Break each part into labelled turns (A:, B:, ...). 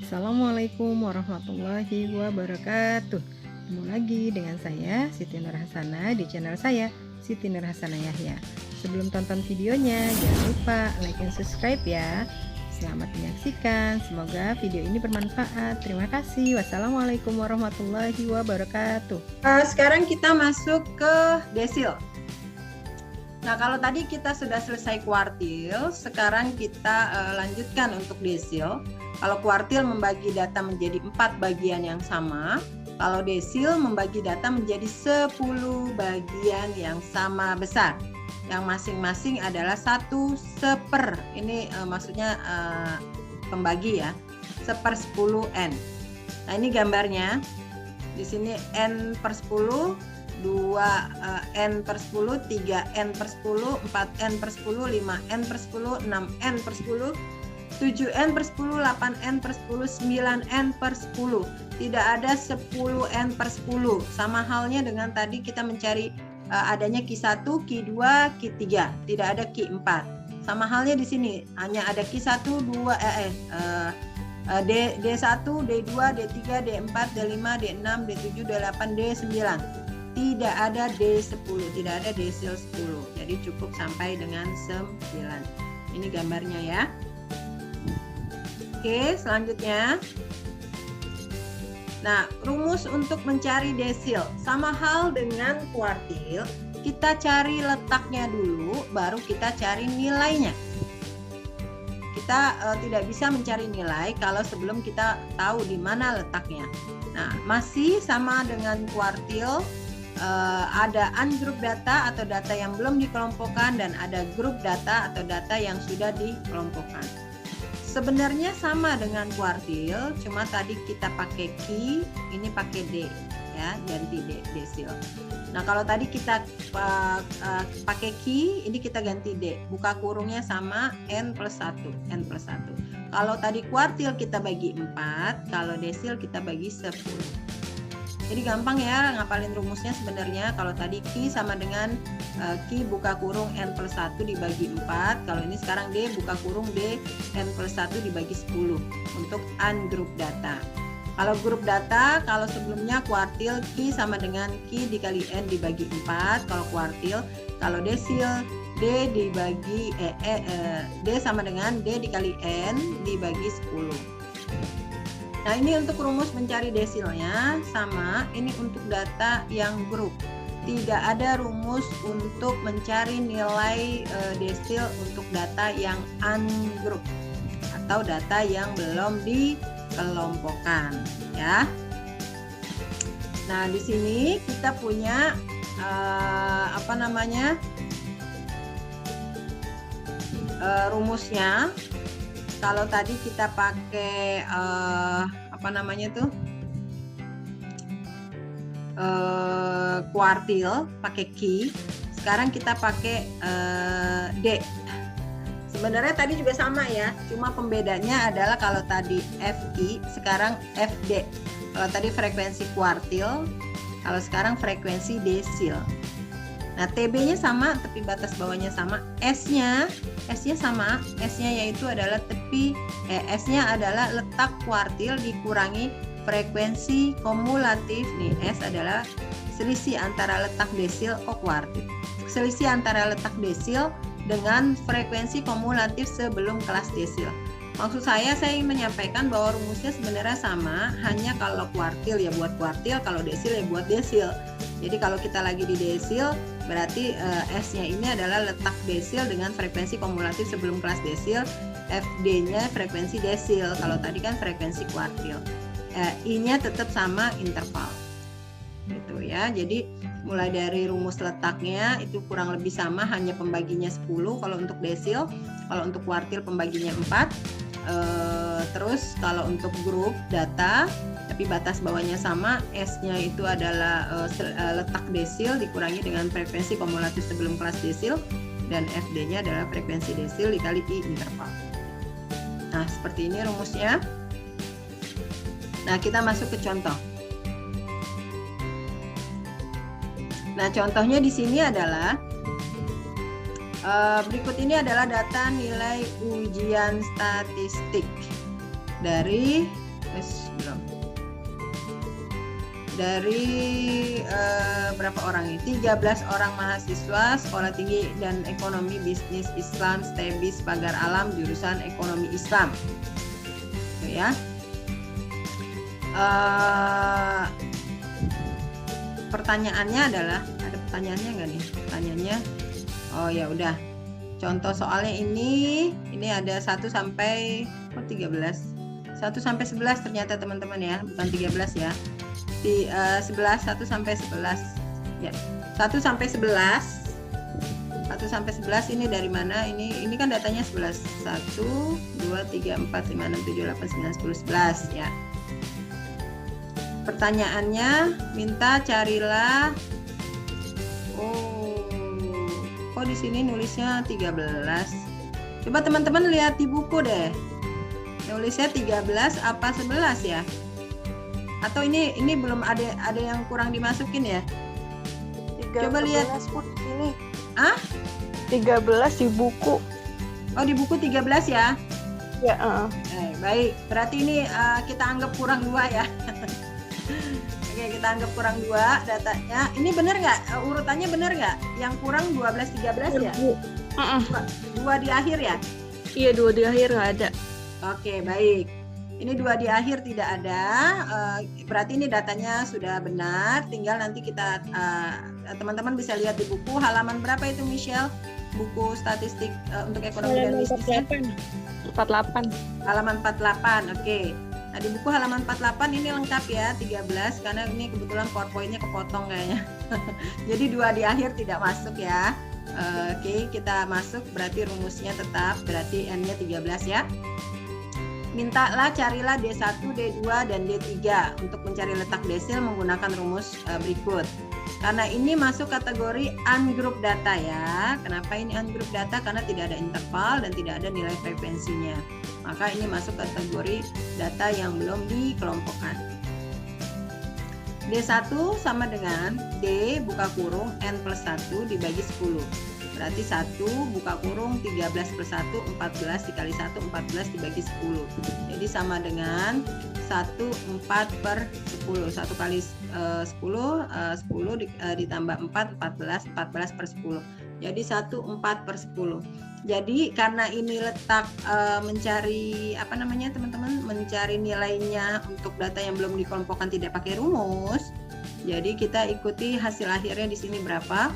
A: Assalamualaikum warahmatullahi wabarakatuh. Ketemu lagi dengan saya Siti Nurhasana di channel saya Siti Nurhasana Yahya. Sebelum tonton videonya jangan lupa like dan subscribe ya. Selamat menyaksikan, semoga video ini bermanfaat. Terima kasih. Wassalamualaikum warahmatullahi wabarakatuh.
B: Sekarang kita masuk ke desil. Nah, kalau tadi kita sudah selesai kuartil, sekarang kita lanjutkan untuk desil. Kalau kuartil membagi data menjadi 4 bagian yang sama, kalau desil membagi data menjadi 10 bagian yang sama besar, yang masing-masing adalah 1/10. Ini maksudnya pembagi ya, 1/10n. Nah, ini gambarnya. Di sini n per 10, 2n per 10, 3n per 10, 4n per 10, 5n per 10, 6n per 10, 7n per 10, 8n per 10, 9n per 10. Tidak ada 10n per 10. Sama halnya dengan tadi kita mencari adanya Q1, Q2, Q3. Tidak ada Q4. Sama halnya di sini, hanya ada Q1, D1, D2, D3, D4, D5, D6, D7, D8, D9. Tidak ada D10, tidak ada desil 10. Jadi cukup sampai dengan 9. Ini gambarnya ya. Oke, selanjutnya. Nah, rumus untuk mencari desil sama hal dengan kuartil. Kita cari letaknya dulu, baru kita cari nilainya. Kita tidak bisa mencari nilai kalau sebelum kita tahu di mana letaknya. Nah, masih sama dengan kuartil. Ada ungroup data atau data yang belum dikelompokkan, dan ada grup data atau data yang sudah dikelompokkan. Sebenarnya sama dengan kuartil, cuma tadi kita pakai Q, ini pakai D ya, ganti desil. Nah, kalau tadi kita pakai Q, ini kita ganti D, buka kurungnya sama n plus 1. Kalau tadi kuartil kita bagi 4, kalau desil kita bagi 10. Jadi gampang ya ngapalin rumusnya sebenarnya. Kalau tadi Q sama dengan Q buka kurung n plus 1 dibagi 4. Kalau ini sekarang D buka kurung D n plus 1 dibagi 10 untuk ungroup data. Kalau grup data, kalau sebelumnya kuartil Q sama dengan Q dikali n dibagi 4. Kalau kuartil, kalau desil D dibagi D sama dengan D dikali n dibagi 10. Nah, ini untuk rumus mencari desilnya sama, ini untuk data yang grup. Tidak ada rumus untuk mencari nilai desil untuk data yang ungroup atau data yang belum dikelompokkan ya. Nah, di sini kita punya rumusnya. Kalau tadi kita pakai kuartil pakai Q, sekarang kita pakai D. Sebenarnya tadi juga sama ya, cuma pembedanya adalah kalau tadi FI, sekarang FD. Kalau tadi frekuensi kuartil, kalau sekarang frekuensi desil. Nah, TB-nya sama, tapi batas bawahnya sama. S-nya sama, S-nya yaitu adalah S-nya adalah letak kuartil dikurangi frekuensi kumulatif. Nih, S adalah selisih antara letak desil kuartil. Selisih antara letak desil dengan frekuensi kumulatif sebelum kelas desil. Maksud saya ingin menyampaikan bahwa rumusnya sebenarnya sama, hanya kalau kuartil ya buat kuartil, kalau desil ya buat desil. Jadi kalau kita lagi di desil, berarti S-nya ini adalah letak desil dengan frekuensi kumulatif sebelum kelas desil, FD-nya frekuensi desil. Kalau tadi kan frekuensi kuartil. I-nya tetap sama interval. Gitu ya. Jadi mulai dari rumus letaknya itu kurang lebih sama, hanya pembaginya 10 kalau untuk desil, kalau untuk kuartil pembaginya 4. Terus kalau untuk grup data, tapi batas bawahnya sama, S-nya itu adalah letak desil dikurangi dengan frekuensi kumulatif sebelum kelas desil, dan FD-nya adalah frekuensi desil dikali I interval. Nah, seperti ini rumusnya. Nah, kita masuk ke contoh. Nah, contohnya di sini adalah berikut ini adalah data nilai ujian statistik dari belum. Dari berapa orang ini? 13 orang mahasiswa Sekolah Tinggi dan Ekonomi Bisnis Islam STEBIS Pagar Alam jurusan Ekonomi Islam. Tuh ya. Pertanyaannya adalah, ada pertanyaannya nggak nih? Pertanyaannya, oh ya udah. Contoh soalnya ini ada 1 sampai 13. 1 sampai 11 ternyata teman-teman ya, bukan 13 ya. Di 11 1 sampai 11 ya. 1 sampai 11. 1 sampai 11 ini dari mana? Ini kan datanya 11. 1 2 3 4 5 6 7 8 9 10 11 ya. Pertanyaannya minta carilah, kok di sini nulisnya 13. Coba teman-teman lihat di buku deh. Nulisnya 13 apa 11 ya? Atau ini belum ada yang kurang dimasukin ya?
C: 13
B: Coba lihat
C: Bu, di sini.
B: 13
C: di buku.
B: Oh, di buku 13 ya?
C: Ya,
B: Baik, berarti ini kita anggap kurang 2 ya. Oke, kita anggap kurang 2 datanya. Ini benar nggak? Urutannya benar nggak? Yang kurang 12 13 ya? Dua di akhir ya?
C: Iya, 2 di akhir nggak ada.
B: Oke, baik. Ini 2 di akhir tidak ada. Berarti ini datanya sudah benar. Tinggal nanti kita teman-teman bisa lihat di buku halaman berapa itu, Michelle? Buku statistik untuk ekonomi dan bisnisnya.
C: 48.
B: Halaman 48. Oke. Nah, di buku halaman 48 ini lengkap ya, 13 karena ini kebetulan PowerPoint-nya kepotong kayaknya. Jadi 2 di akhir tidak masuk ya. Oke, kita masuk berarti rumusnya tetap, berarti N-nya 13 ya. Mintalah carilah D1, D2 dan D3 untuk mencari letak desil menggunakan rumus berikut. Karena ini masuk kategori ungroup data ya. Kenapa ini ungroup data? Karena tidak ada interval dan tidak ada nilai frekuensinya. Maka ini masuk kategori data yang belum dikelompokkan. D1 sama dengan D buka kurung N plus 1 dibagi 10. Berarti 1 buka kurung 13 plus 1 14 dikali 1 14 dibagi 10. Jadi sama dengan 1 4 per 10. 1 kali 10 ditambah 4 14 14 per 10. Jadi 1 4 per 10. Jadi karena ini letak mencari apa namanya teman-teman, mencari nilainya untuk data yang belum dikelompokkan tidak pakai rumus. Jadi kita ikuti hasil akhirnya di sini berapa.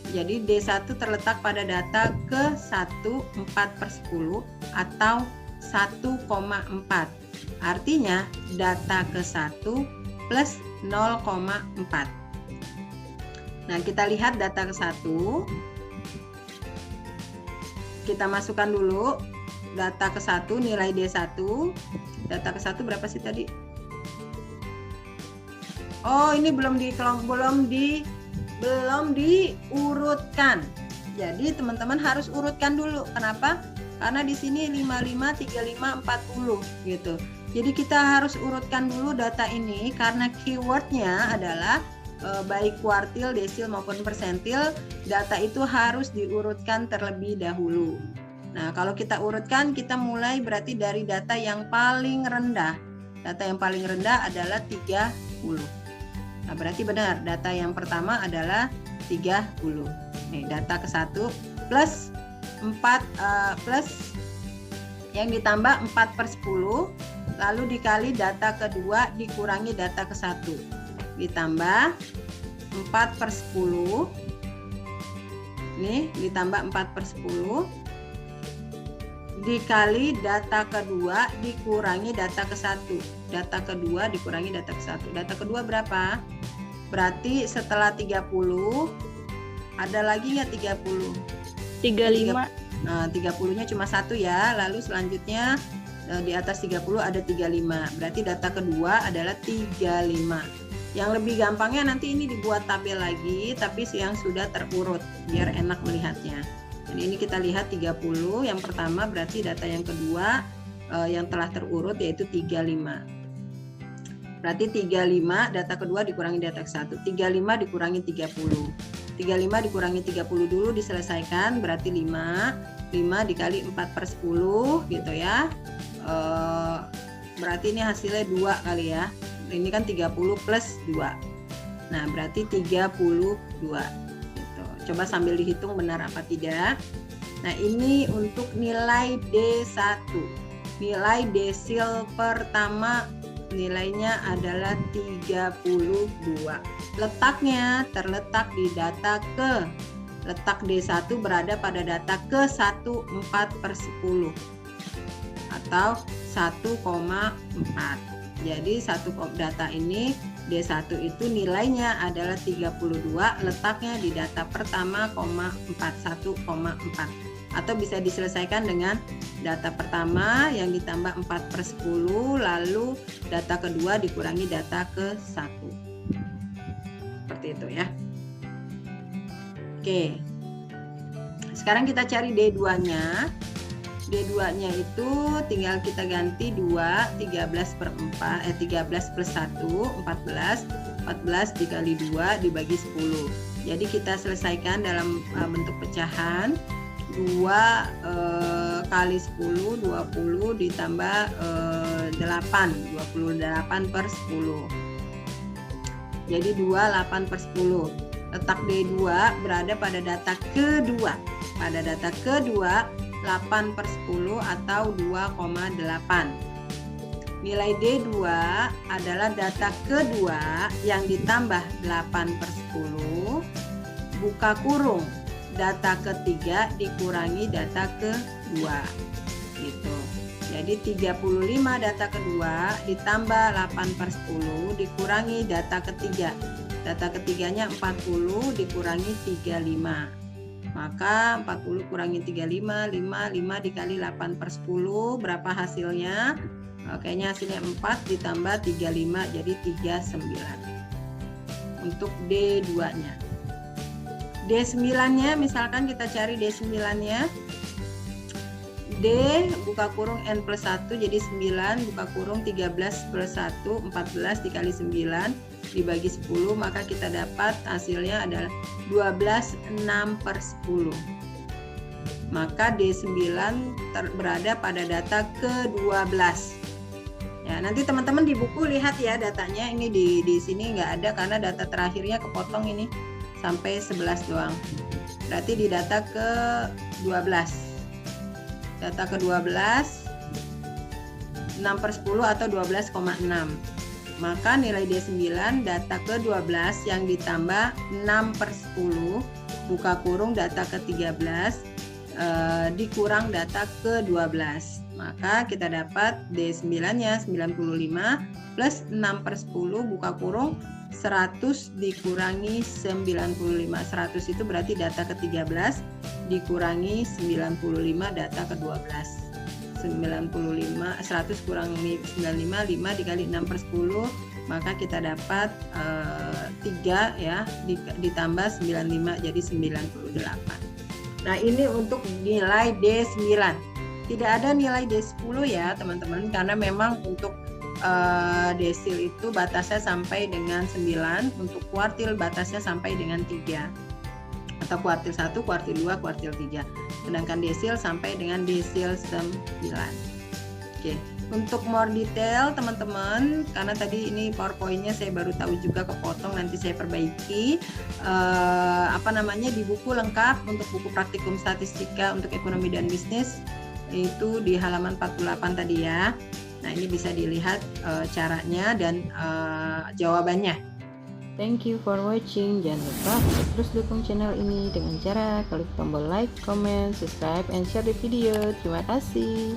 B: Jadi D1 terletak pada data ke 1 4 per 10 atau 1,4. Artinya data ke 1 plus 0,4. Nah, kita lihat data ke 1. Kita masukkan dulu data ke 1, nilai D1. Data ke 1 berapa sih tadi? Oh, ini belum diurutkan. Jadi teman-teman harus urutkan dulu. Kenapa? Karena di sini 55, 35, 40 gitu. Jadi kita harus urutkan dulu data ini karena keywordnya adalah baik kuartil, desil maupun persentil, data itu harus diurutkan terlebih dahulu. Nah, kalau kita urutkan, kita mulai berarti dari data yang paling rendah. Data yang paling rendah adalah 30. Nah, berarti benar, data yang pertama adalah 30. Nih, data ke 1 plus 4 plus yang ditambah 4 per 10, lalu dikali data kedua dikurangi data ke 1. Ditambah 4 per 10, nih ditambah 4 per 10 dikali data kedua dikurangi data ke 1. Data kedua dikurangi data ke 1. Data kedua berapa? Berarti setelah 30 ada lagi nggak 30?
C: 35.
B: Nah, 30-nya cuma 1 ya. Lalu selanjutnya di atas 30 ada 35. Berarti data kedua adalah 35. Yang lebih gampangnya nanti ini dibuat tabel lagi, tapi yang sudah terurut biar enak melihatnya. Jadi ini kita lihat 30, yang pertama berarti data yang kedua yang telah terurut yaitu 35. Berarti 35 data kedua dikurangi data ke 1, 35 dikurangi 30. 35 dikurangi 30 dulu diselesaikan, berarti 5 dikali 4 per 10 gitu ya. berarti ini hasilnya 2 kali ya. Ini kan 30 plus 2. Nah, berarti 32 gitu. Coba sambil dihitung benar apa tidak. Nah, ini untuk nilai D1. Nilai desil pertama nilainya adalah 32. Letaknya terletak di data ke. Letak D1 berada pada data ke 14/10 atau 1,4. Jadi data ini D1 itu nilainya adalah 32, letaknya di data pertama, 1,4 atau bisa diselesaikan dengan data pertama yang ditambah 4/10, lalu data kedua dikurangi data ke-1. Seperti itu ya. Oke. Sekarang kita cari D2-nya. D2-nya itu tinggal kita ganti 2, 13 plus 1, 14. 14 dikali 2 dibagi 10. Jadi kita selesaikan dalam bentuk pecahan. 2 kali 10, 20 ditambah 8, 28/10. Jadi 28/10. Letak D2 berada pada data kedua. Pada data kedua 8/10 atau 2,8. Nilai D2 adalah data kedua yang ditambah 8/10 buka kurung data ketiga dikurangi data kedua gitu. Jadi 35 data kedua ditambah 8/10 dikurangi data ketiga. Data ketiganya 40 dikurangi 35. Maka 40 kurangi 35, 5 dikali 8/10 berapa hasilnya? Kayaknya hasilnya 4 ditambah 35 jadi 39. Untuk D2-nya. D9-nya misalkan kita cari D9-nya. D buka kurung N plus 1 jadi 9 buka kurung 13 plus 1 14 dikali 9 dibagi 10 maka kita dapat hasilnya adalah 12/6/10. Maka D9 berada pada data ke-12. Ya, nanti teman-teman di buku lihat ya datanya, ini di sini nggak ada karena data terakhirnya kepotong ini sampai 11 doang. Berarti di data ke-12. Data ke-12 6/10 atau 12,6. Maka nilai D9 data ke-12 yang ditambah 6/10 buka kurung data ke-13 dikurang data ke-12. Maka kita dapat D9-nya 95 plus 6/10 buka kurung 100 dikurangi 95. 100 itu berarti data ke-13 dikurangi 95 data ke-12. 95 100 kurangi 95 5 dikali 6/10 maka kita dapat 3 ya ditambah 95 jadi 98. Nah, ini untuk nilai D9. Tidak ada nilai D10 ya, teman-teman, karena memang untuk desil itu batasnya sampai dengan 9, untuk kuartil batasnya sampai dengan 3. Atau kuartil 1, kuartil 2, kuartil 3. Sedangkan desil sampai dengan desil 9. Oke, untuk more detail teman-teman, karena tadi ini PowerPoint-nya saya baru tahu juga kepotong, nanti saya perbaiki. Di buku lengkap untuk buku praktikum statistika untuk ekonomi dan bisnis itu di halaman 48 tadi ya. Nah, ini bisa dilihat caranya dan jawabannya.
A: Thank you for watching. Jangan lupa untuk terus dukung channel ini dengan cara klik tombol like, comment, subscribe, and share the video. Terima kasih.